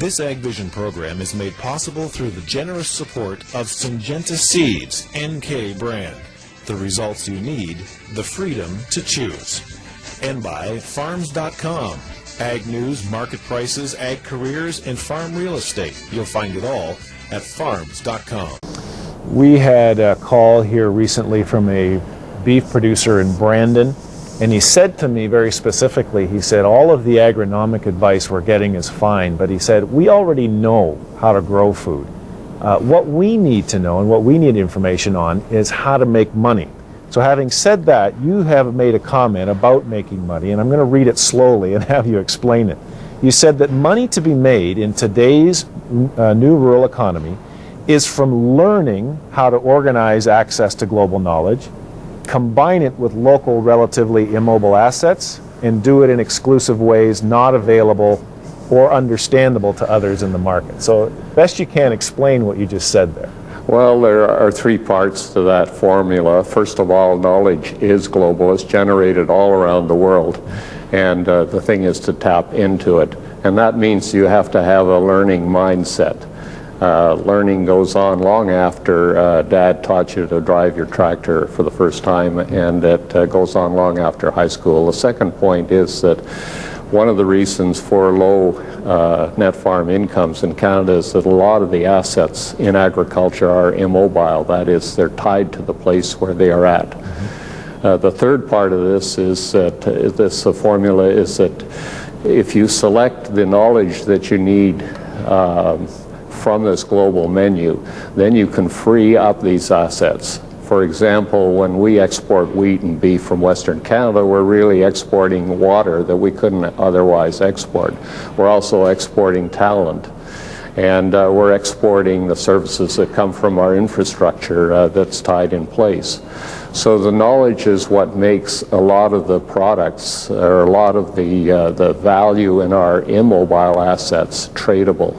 This Ag Vision program is made possible through the generous support of Syngenta Seeds NK brand. The results you need, the freedom to choose. And by Farms.com. Ag news, market prices, ag careers, and farm real estate. You'll find it all at Farms.com. We had a call here recently from a beef producer in Brandon, and he said to me very specifically, he said, all of the agronomic advice we're getting is fine, but he said, we already know how to grow food. What we need to know and what we need information on is how to make money. So having said that, you have made a comment about making money, and I'm going to read it slowly and have you explain it. You said that money to be made in today's new rural economy is from learning how to organize access to global knowledge, combine it with local relatively immobile assets, and do it in exclusive ways not available or understandable to others in the market. So best you can, explain what you just said there. Well, there are three parts to that formula. First of all, knowledge is global. It's generated all around the world. And the thing is to tap into it. And that means you have to have a learning mindset. Learning goes on long after Dad taught you to drive your tractor for the first time, and it goes on long after high school. The second point is that one of the reasons for low net farm incomes in Canada is that a lot of the assets in agriculture are immobile. That is, they're tied to the place where they are at. The third part of this is that this formula is that if you select the knowledge that you need from this global menu, then you can free up these assets. For example, when we export wheat and beef from Western Canada, we're really exporting water that we couldn't otherwise export. We're also exporting talent, and we're exporting the services that come from our infrastructure that's tied in place. So the knowledge is what makes a lot of the products, or a lot of the value in our immobile assets tradable.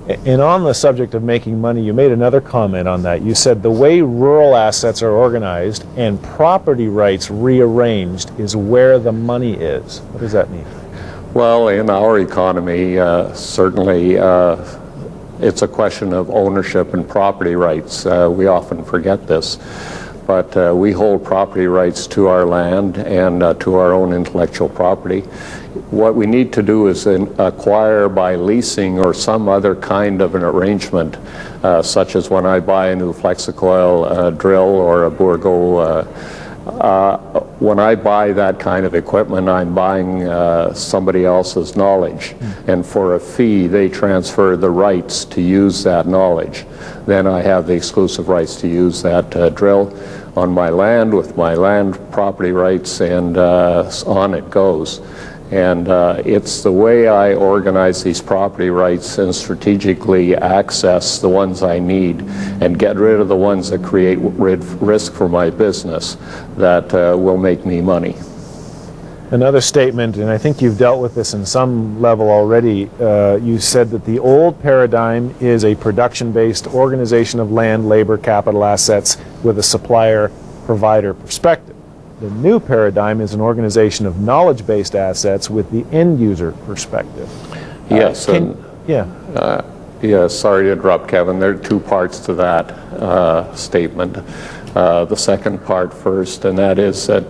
And on the subject of making money, you made another comment on that. You said the way rural assets are organized and property rights rearranged is where the money is. What does that mean? Well, in our economy, certainly it's a question of ownership and property rights. We often forget this. But we hold property rights to our land and to our own intellectual property. What we need to do is acquire by leasing or some other kind of an arrangement, such as when I buy a new Flexicoil drill or a Bourgault. When I buy that kind of equipment, I'm buying somebody else's knowledge. And for a fee, they transfer the rights to use that knowledge. Then I have the exclusive rights to use that drill on my land with my land property rights, and on it goes. And it's the way I organize these property rights and strategically access the ones I need and get rid of the ones that create risk for my business that will make me money. Another statement, and I think you've dealt with this in some level already, you said that the old paradigm is a production-based organization of land, labor, capital assets with a supplier-provider perspective. The new paradigm is an organization of knowledge-based assets with the end-user perspective. Yes, sorry to interrupt, Kevin. There are two parts to that statement. The second part first, and that is that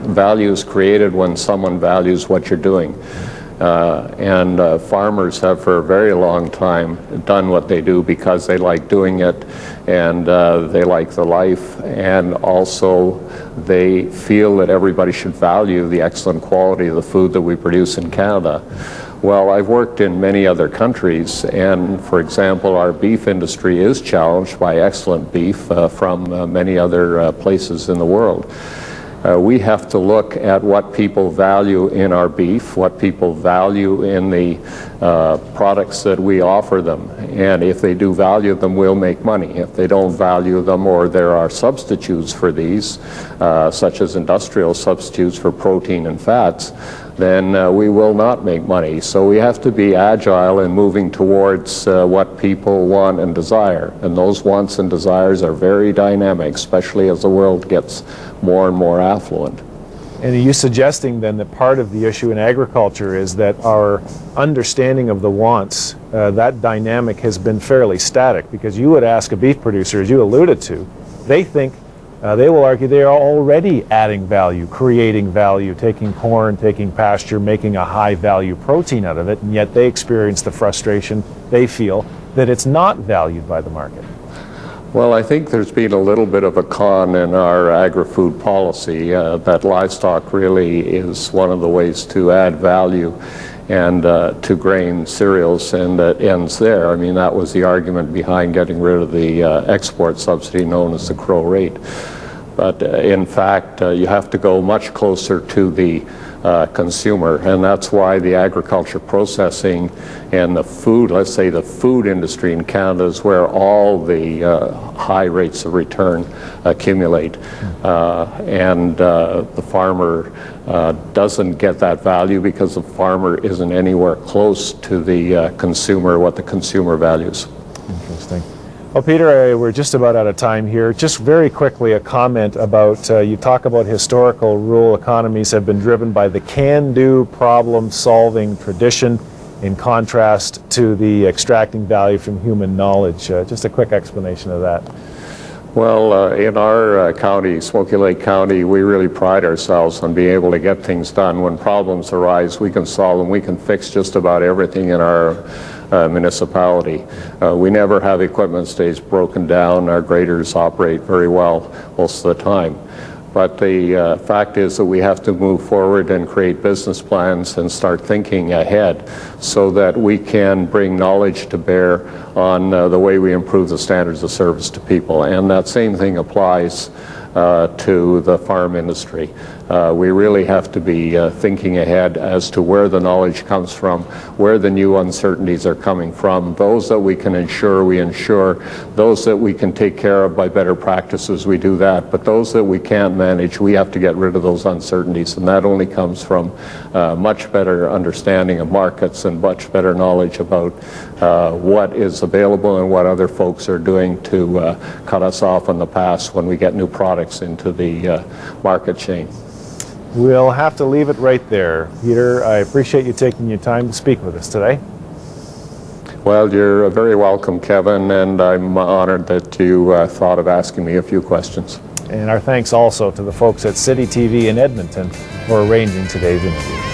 value is created when someone values what you're doing. And farmers have for a very long time done what they do because they like doing it, and they like the life, and also they feel that everybody should value the excellent quality of the food that we produce in Canada. Well, I've worked in many other countries, and for example, our beef industry is challenged by excellent beef from many other places in the world. We have to look at what people value in our beef, what people value in the products that we offer them. And if they do value them, we'll make money. If they don't value them, or there are substitutes for these, such as industrial substitutes for protein and fats, then we will not make money. So we have to be agile in moving towards what people want and desire. And those wants and desires are very dynamic, especially as the world gets more and more affluent. And are you suggesting then that part of the issue in agriculture is that our understanding of the wants, that dynamic has been fairly static? Because you would ask a beef producer, as you alluded to, they think, they will argue they are already adding value, creating value, taking corn, taking pasture, making a high value protein out of it, and yet they experience the frustration, they feel, that it's not valued by the market. Well, I think there's been a little bit of a con in our agri-food policy that livestock really is one of the ways to add value and to grain, cereals, and it ends there. I mean, that was the argument behind getting rid of the export subsidy known as the crow rate. But in fact, you have to go much closer to the consumer, and that's why the agriculture processing and the food, let's say the food industry in Canada, is where all the high rates of return accumulate. And the farmer doesn't get that value because the farmer isn't anywhere close to the consumer, what the consumer values. Interesting. Well, Peter, we're just about out of time here. Just very quickly, a comment about, you talk about historical rural economies have been driven by the can-do problem-solving tradition in contrast to the extracting value from human knowledge. Just a quick explanation of that. Well, in our county, Smoky Lake County, we really pride ourselves on being able to get things done. When problems arise, we can solve them. We can fix just about everything in our municipality. We never have equipment stays broken down. Our graders operate very well most of the time. But the fact is that we have to move forward and create business plans and start thinking ahead so that we can bring knowledge to bear on the way we improve the standards of service to people. And that same thing applies to the farm industry. We really have to be thinking ahead as to where the knowledge comes from, where the new uncertainties are coming from. Those that we can ensure, we ensure. Those that we can take care of by better practices, we do that. But those that we can't manage, we have to get rid of those uncertainties. And that only comes from much better understanding of markets and much better knowledge about what is available and what other folks are doing to cut us off in the past when we get new products into the market chain. We'll have to leave it right there. Peter, I appreciate you taking your time to speak with us today. Well, you're very welcome, Kevin, and I'm honored that you thought of asking me a few questions. And our thanks also to the folks at City TV in Edmonton for arranging today's interview.